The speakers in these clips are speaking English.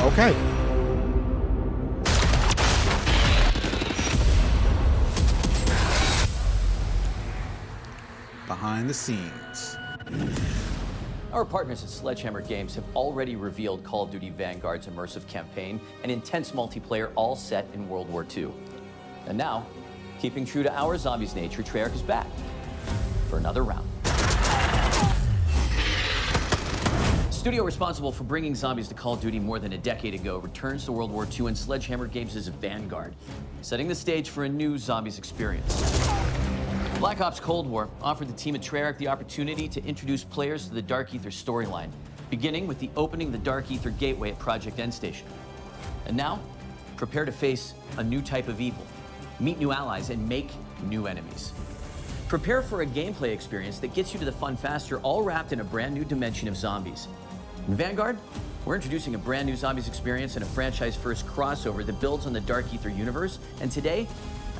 Okay. Behind the scenes. Our partners at Sledgehammer Games have already revealed Call of Duty Vanguard's immersive campaign and intense multiplayer, all set in World War II. And now, keeping true to our zombies nature, Treyarch is back for another round. The studio responsible for bringing zombies to Call of Duty more than a decade ago returns to World War II in Sledgehammer Games' Vanguard, setting the stage for a new zombies experience. Black Ops Cold War offered the team at Treyarch the opportunity to introduce players to the Dark Ether storyline, beginning with the opening of the Dark Ether gateway at Project End Station. And now, prepare to face a new type of evil, meet new allies, and make new enemies. Prepare for a gameplay experience that gets you to the fun faster, all wrapped in a brand new dimension of zombies. In Vanguard, we're introducing a brand new zombies experience and a franchise-first crossover that builds on the Dark Ether universe. And today,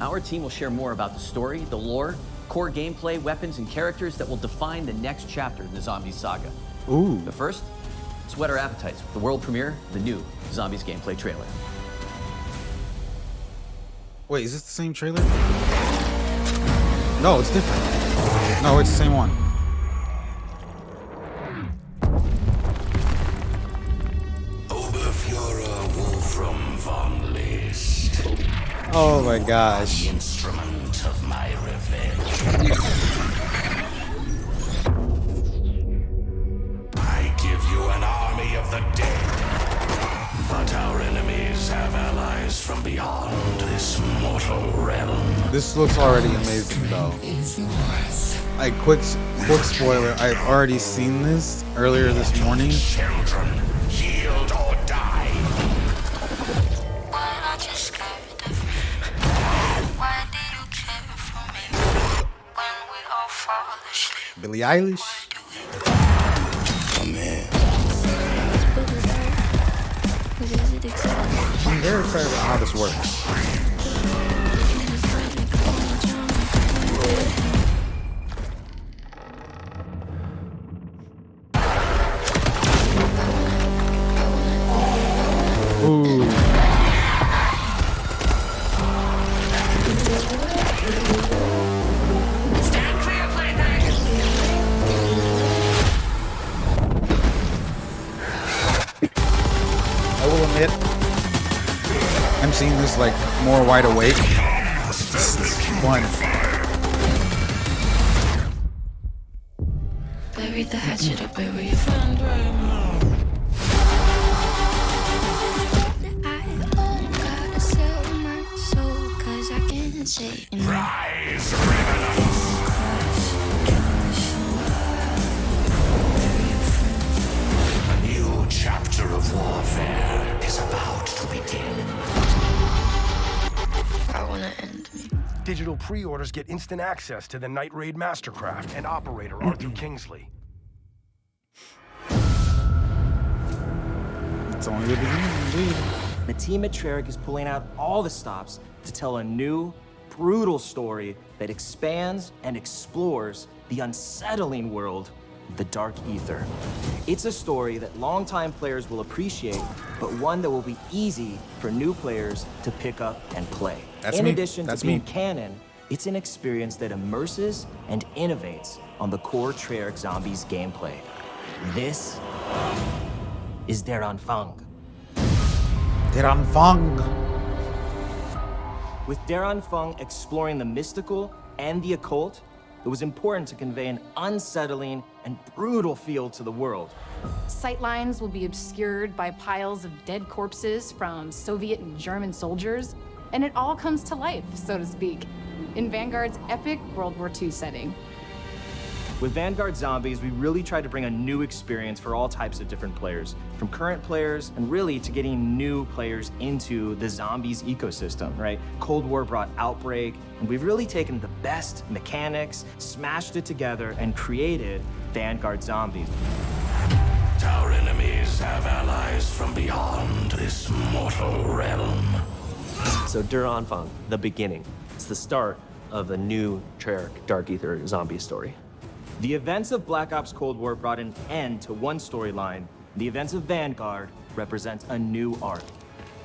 our team will share more about the story, the lore, core gameplay, weapons, and characters that will define the next chapter in the Zombies saga. Ooh. But first, let's whet our appetites with the world premiere of the new Zombies gameplay trailer. Wait, is this the same trailer? No, it's different. No, it's the same one. Oberfuhrer Wolfram von List. Oh my gosh. The instrument of my revenge. I give you an army of the dead. But our enemies have allies from beyond this mortal realm. This looks already amazing though. Like quick spoiler, I've already seen this earlier this morning. Children, yield or die. Why aren't you scared of me? Why do you care for me? When we all fall asleep, Billie Eilish. Come in. I'm very excited about how this works. Ooh. stand clear, plaything. I will admit, I'm seeing this like more wide awake. This is fun. Bury the hatchet or bury your friend right now. I gotta sell my soul, 'cause I can't say no. Rise, revenants. A new chapter of warfare is about to begin. I wanna end me. Digital pre-orders get instant access to the Night Raid Mastercraft and operator Arthur Kingsley. It's only the beginning, indeed. The team at Treyarch is pulling out all the stops to tell a new, brutal story that expands and explores the unsettling world of the Dark Ether. It's a story that longtime players will appreciate, but one that will be easy for new players to pick up and play. That's In me. addition That's to being me. canon, it's an experience that immerses and innovates on the core Treyarch Zombies gameplay. This is Der Anfang. Der Anfang. With Der Anfang exploring the mystical and the occult, it was important to convey an unsettling and brutal feel to the world. Sightlines will be obscured by piles of dead corpses from Soviet and German soldiers, and it all comes to life, so to speak, in Vanguard's epic World War II setting. With Vanguard Zombies, we really tried to bring a new experience for all types of different players, from current players and really to getting new players into the Zombies ecosystem, right? Cold War brought Outbreak, and we've really taken the best mechanics, smashed it together, and created Vanguard Zombies. Our enemies have allies from beyond this mortal realm. So Der Anfang, the beginning. It's the start of a new Treyarch Dark Ether zombie story. The events of Black Ops Cold War brought an end to one storyline The events of Vanguard represent a new arc.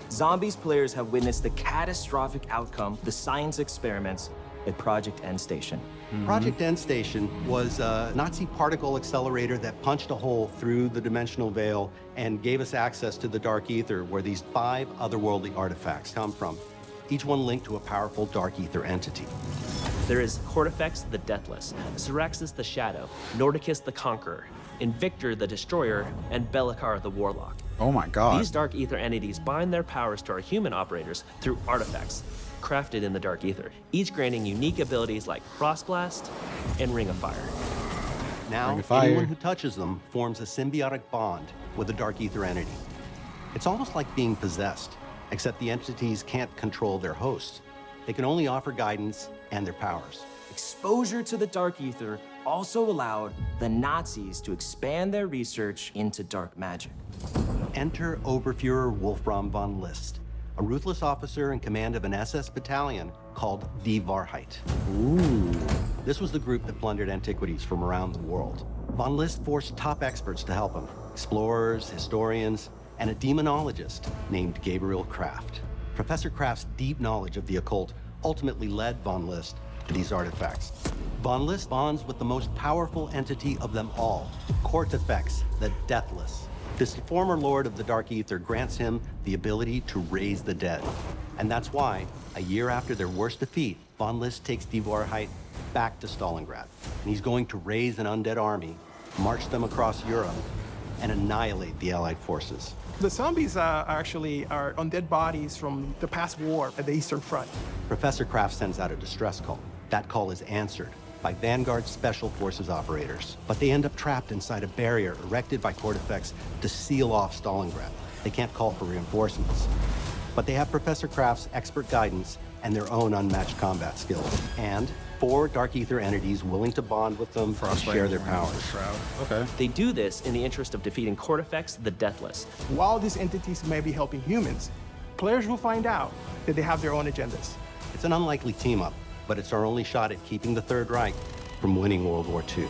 Zombies players have witnessed the catastrophic outcome of the science experiments at Project End Station. Project End Station was a Nazi particle accelerator that punched a hole through the dimensional veil and gave us access to the dark ether, where these 5 otherworldly artifacts come from, each one linked to a powerful dark ether entity. There is KORTIFEX the Deathless, Syraxis the Shadow, NORTICUS the Conqueror, Invictor the Destroyer, and BELLEKAR the Warlock. Oh my god. These dark ether entities bind their powers to our human operators through artifacts crafted in the dark ether, each granting unique abilities like Frostblast and Ring of Fire. Now, Ring of Fire. anyone who touches them forms a symbiotic bond with a dark ether entity. It's almost like being possessed, except the entities can't control their hosts. They can only offer guidance and their powers. Exposure to the dark ether also allowed the Nazis to expand their research into dark magic. Enter Oberfuhrer Wolfram von List, a ruthless officer in command of an SS battalion called Die Wahrheit. This was the group that plundered antiquities from around the world. Von List forced top experts to help him, explorers, historians, and a demonologist named Gabriel Kraft. Professor Kraft's deep knowledge of the occult ultimately led von List to these artifacts. Von List bonds with the most powerful entity of them all, KORTIFEX, the Deathless. This former lord of the Dark Ether grants him the ability to raise the dead. And that's why, a year after their worst defeat, von List takes Die Wahrheit back to Stalingrad. And he's going to raise an undead army, march them across Europe, and annihilate the Allied forces. The zombies are undead bodies from the past war at the Eastern Front. Professor Kraft sends out a distress call. That call is answered by Vanguard Special Forces operators, but they end up trapped inside a barrier erected by KORTIFEX to seal off Stalingrad. They can't call for reinforcements, but they have Professor Kraft's expert guidance and their own unmatched combat skills, and 4 Dark Ether entities willing to bond with them and share their powers. Okay. They do this in the interest of defeating KORTIFEX the Deathless. While these entities may be helping humans, players will find out that they have their own agendas. It's an unlikely team-up, but it's our only shot at keeping the Third Reich from winning World War II.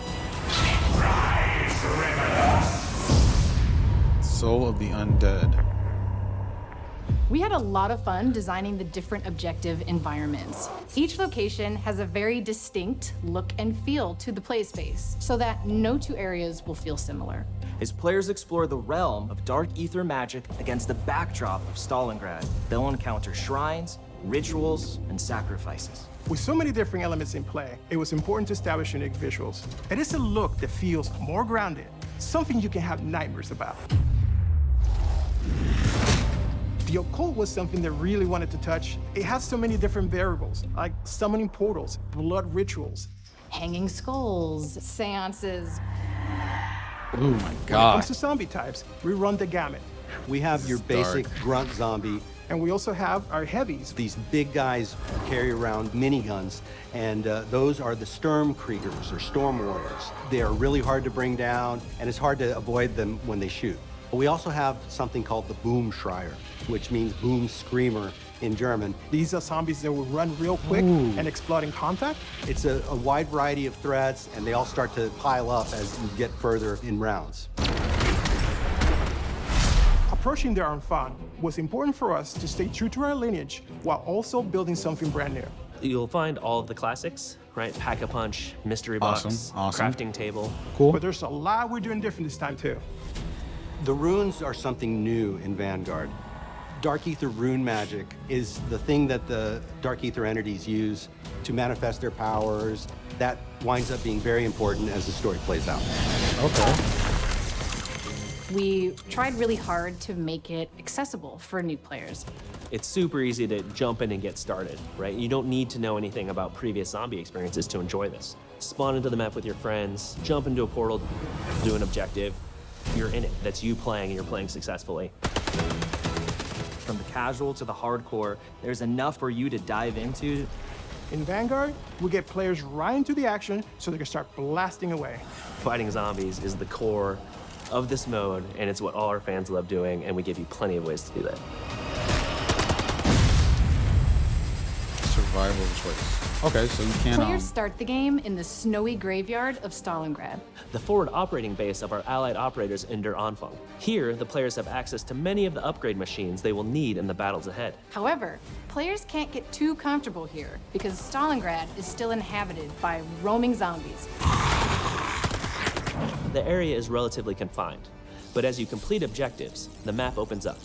Soul of the Undead. We had a lot of fun designing the different objective environments. Each location has a very distinct look and feel to the play space, so that no 2 areas will feel similar. As players explore the realm of dark ether magic against the backdrop of Stalingrad, they'll encounter shrines, rituals, and sacrifices. With so many different elements in play, it was important to establish unique visuals. It is a look that feels more grounded, something you can have nightmares about. The occult was something that really wanted to touch. It has so many different variables, like summoning portals, blood rituals. Hanging skulls, seances. Oh my When it god. comes to zombie types, we run the gamut. We have your basic grunt zombie. And we also have our heavies. These big guys carry around miniguns, and those are the Sturmkriegers, or Storm Warriors. They are really hard to bring down, and it's hard to avoid them when they shoot. But we also have something called the Boomschreier, which means boom screamer in German. These are zombies that will run real quick and explode in contact. It's a wide variety of threats, and they all start to pile up as you get further in rounds. Approaching their own fun was important for us to stay true to our lineage while also building something brand new. You'll find all of the classics, right? Pack-a-punch, mystery box, Awesome. crafting table. Cool. But there's a lot we're doing different this time too. The runes are something new in Vanguard. Dark Ether rune magic is the thing that the Dark Ether entities use to manifest their powers. That winds up being very important as the story plays out. Okay. We tried really hard to make it accessible for new players. It's super easy to jump in and get started, right? You don't need to know anything about previous zombie experiences to enjoy this. Spawn into the map with your friends, jump into a portal, do an objective. You're in it. That's you playing, and you're playing successfully. From the casual to the hardcore, there's enough for you to dive into. In Vanguard, we get players right into the action so they can start blasting away. Fighting zombies is the core of this mode, and it's what all our fans love doing, and we give you plenty of ways to do that. survival choice. Okay, so you can Players start the game in the snowy graveyard of Stalingrad. The forward operating base of our allied operators in Der Anfang. Here, the players have access to many of the upgrade machines they will need in the battles ahead. However, players can't get too comfortable here because Stalingrad is still inhabited by roaming zombies. The area is relatively confined, but as you complete objectives, the map opens up,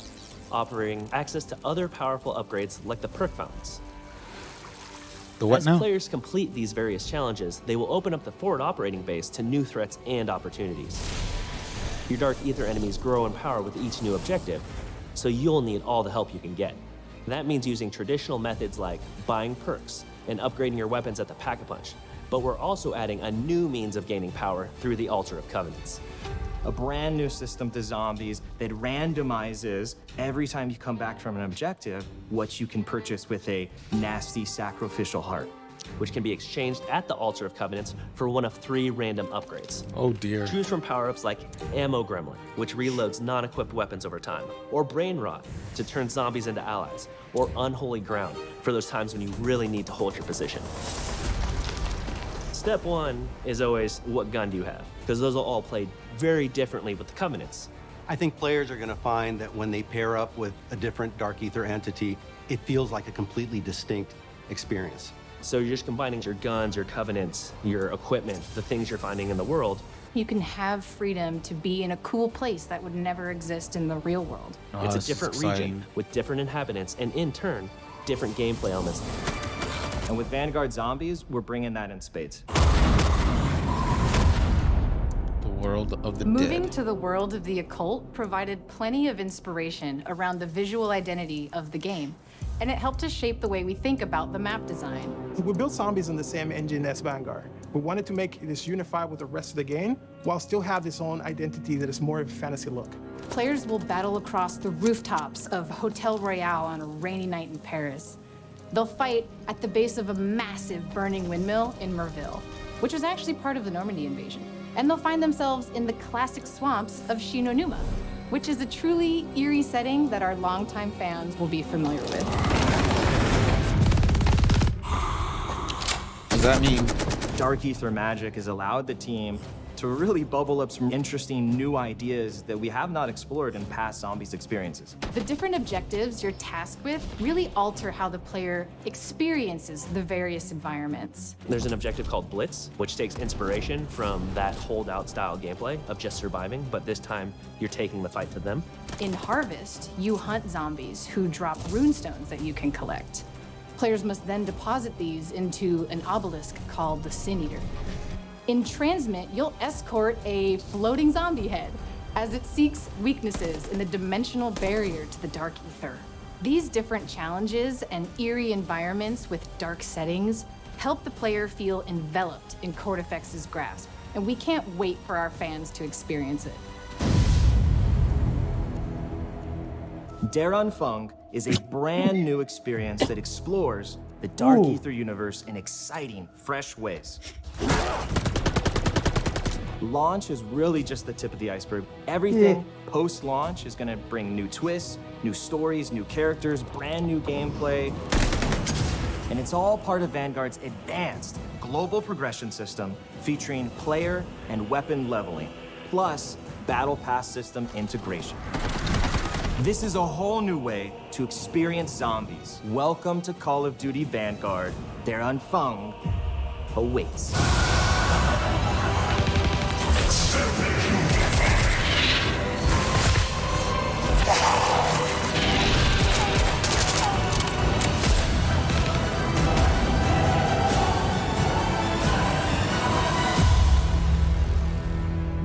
offering access to other powerful upgrades like the perk fountains. The what As now? players complete these various challenges, they will open up the forward operating base to new threats and opportunities. Your Dark Ether enemies grow in power with each new objective, so you'll need all the help you can get. That means using traditional methods like buying perks and upgrading your weapons at the Pack-a-Punch, but we're also adding a new means of gaining power through the Altar of Covenants. A brand new system to zombies that randomizes every time you come back from an objective what you can purchase with a nasty sacrificial heart. Which can be exchanged at the Altar of Covenants for one of 3 random upgrades. Oh dear. Choose from power-ups like Ammo Gremlin, which reloads non-equipped weapons over time, or Brain Rot, to turn zombies into allies, or Unholy Ground, for those times when you really need to hold your position. Step 1 is always, what gun do you have? Because those will all play very differently with the Covenants. I think players are going to find that when they pair up with a different Dark Ether entity, it feels like a completely distinct experience. So you're just combining your guns, your Covenants, your equipment, the things you're finding in the world. You can have freedom to be in a cool place that would never exist in the real world. It's a this is different exciting. region with different inhabitants and, in turn, different gameplay elements. And with Vanguard Zombies, we're bringing that in spades. The world of the Moving dead. to the world of the occult provided plenty of inspiration around the visual identity of the game, and it helped us shape the way we think about the map design. We built zombies on the same engine as Vanguard. We wanted to make this unified with the rest of the game, while still have its own identity that is more of a fantasy look. Players will battle across the rooftops of Hotel Royale on a rainy night in Paris. They'll fight at the base of a massive burning windmill in Merville, which was actually part of the Normandy invasion. And they'll find themselves in the classic swamps of Shinonuma, which is a truly eerie setting that our longtime fans will be familiar with. Does that mean Dark Ether magic has allowed the team to really bubble up some interesting new ideas that we have not explored in past Zombies experiences. The different objectives you're tasked with really alter how the player experiences the various environments. There's an objective called Blitz, which takes inspiration from that holdout style gameplay of just surviving, but this time you're taking the fight to them. In Harvest, you hunt zombies who drop runestones that you can collect. Players must then deposit these into an obelisk called the Sin Eater. In Transmit, you'll escort a floating zombie head as it seeks weaknesses in the dimensional barrier to the Dark Ether. These different challenges and eerie environments with dark settings help the player feel enveloped in KORTIFEX's grasp, and we can't wait for our fans to experience it. Der Anfang is a brand new experience that explores the Dark Ether universe in exciting, fresh ways. Launch is really just the tip of the iceberg. Everything post-launch is gonna bring new twists, new stories, new characters, brand new gameplay. And it's all part of Vanguard's advanced global progression system featuring player and weapon leveling, plus battle pass system integration. This is a whole new way to experience zombies. Welcome to Call of Duty Vanguard. Der Anfang awaits.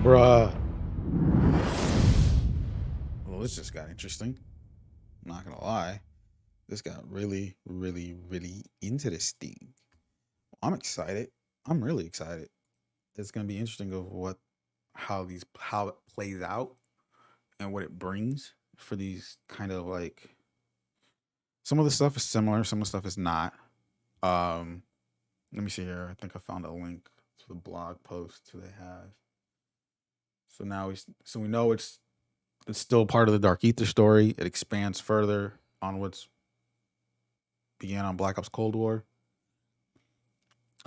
Bruh. Well, this just got interesting. I'm not gonna lie. This got really, really, really interesting. I'm excited. I'm really excited. It's gonna be interesting of how it plays out and what it brings for these kind of like, some of the stuff is similar, some of the stuff is not. Let me see here. I think I found a link to the blog post they have. So now we know it's still part of the Dark Ether story. It expands further on what's began on Black Ops Cold War.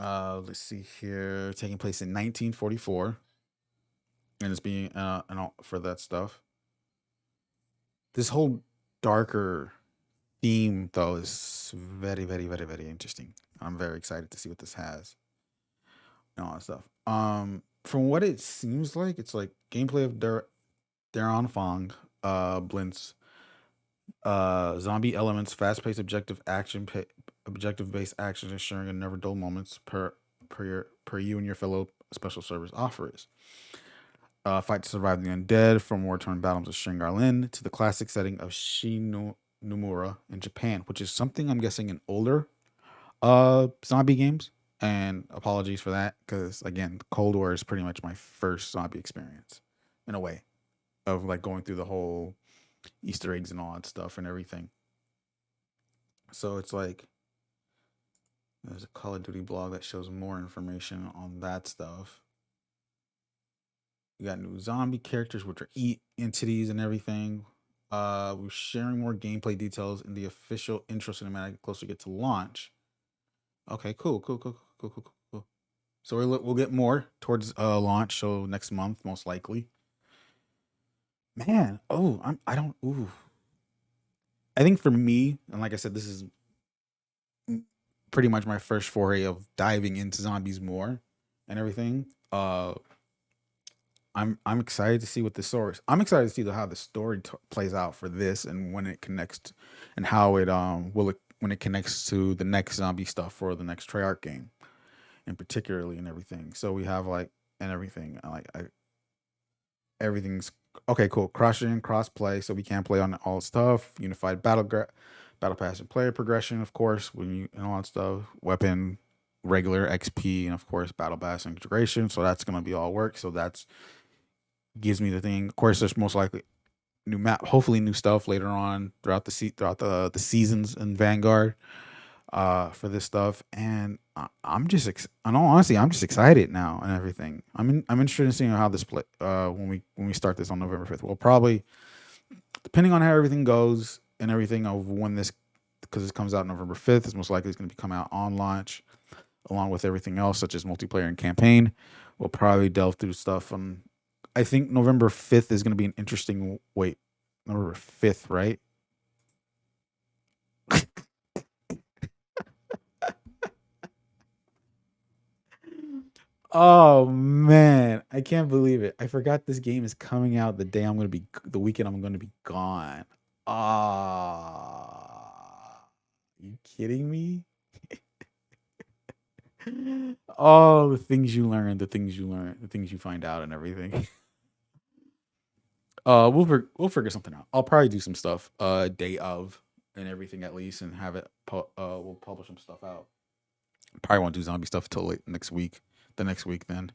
Let's see here. Taking place in 1944. And it's being and all for that stuff. This whole darker theme though is very, very, very, very interesting. I'm very excited to see what this has and all that stuff. From what it seems like, it's like gameplay of Darren Fong blends zombie elements, fast-paced objective-based action, ensuring a never dull moments per you and your fellow special service officers. Fight to survive the undead, from war-torn battles of Shingarlin to the classic setting of Nomura in Japan, which is something I'm guessing in older zombie games. And apologies for that, because again, Cold War is pretty much my first zombie experience, in a way, of like going through the whole Easter eggs and all that stuff and everything. So it's like there's a Call of Duty blog that shows more information on that stuff. We got new zombie characters, which are entities and everything. We're sharing more gameplay details in the official intro cinematic closer we get to launch. Okay, cool. So we'll get more towards launch, so next month most likely. Man, I think for me, and like I said, this is pretty much my first foray of diving into zombies more and everything. I'm excited to see what the story is. I'm excited to see how the story plays out for this, and when it connects, and how it when it connects to the next zombie stuff for the next Treyarch game, and particularly and everything. So we have everything's okay, cool. Cross play, so we can play on all stuff. Unified battle pass and player progression, of course, and all that stuff. Weapon, regular XP, and of course battle pass integration. So that's gonna be all work. So that's gives me the thing. Of course, there's most likely new map, hopefully new stuff later on throughout the seasons in Vanguard for this stuff. And I'm just in all honesty, I'm just excited now and everything. I'm interested in seeing how this play when we start this on November 5th. We'll probably, depending on how everything goes and everything of when this, because it comes out November 5th, it's most likely it's going to come out on launch along with everything else such as multiplayer and campaign. We'll probably delve through stuff on, I think November 5th is going to be an interesting November 5th, right? Oh man, I can't believe it. I forgot this game is coming out the weekend I'm going to be gone. You kidding me? Oh, the things you learn, the things you find out and everything. We'll figure something out. I'll probably do some stuff day of and everything at least, and have it we'll publish some stuff out. Probably won't do zombie stuff until late next week. The next week then.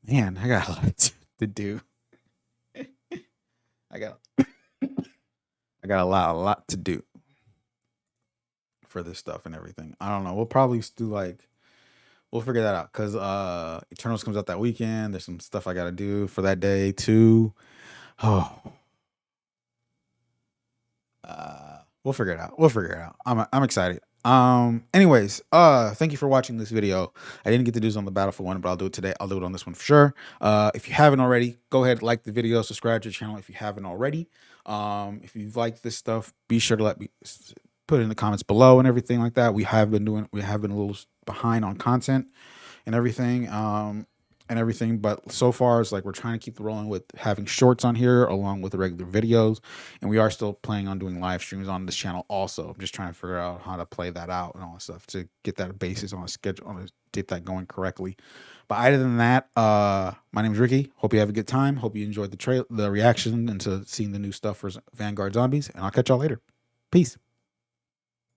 Man, I got a lot to do. I got a lot to do for this stuff and everything. I don't know. We'll probably we'll figure that out, because Eternals comes out that weekend. There's some stuff I gotta do for that day too. We'll figure it out. I'm excited. Anyways, thank you for watching this video. I didn't get to do this on the Battlefield one, but I'll do it today. I'll do it on this one for sure. If you haven't already, go ahead, like the video, subscribe to the channel if you haven't already. If you've liked this stuff, be sure to let me put it in the comments below and everything like that. We have been a little behind on content and everything. But so far it's like we're trying to keep rolling with having shorts on here along with the regular videos, and we are still planning on doing live streams on this channel also. I'm just trying to figure out how to play that out and all that stuff to get that basis on a schedule, get that going correctly. But other than that, my name is Ricky. Hope you have a good time. Hope you enjoyed the reaction into seeing the new stuff for Vanguard Zombies, and I'll catch y'all later. Peace.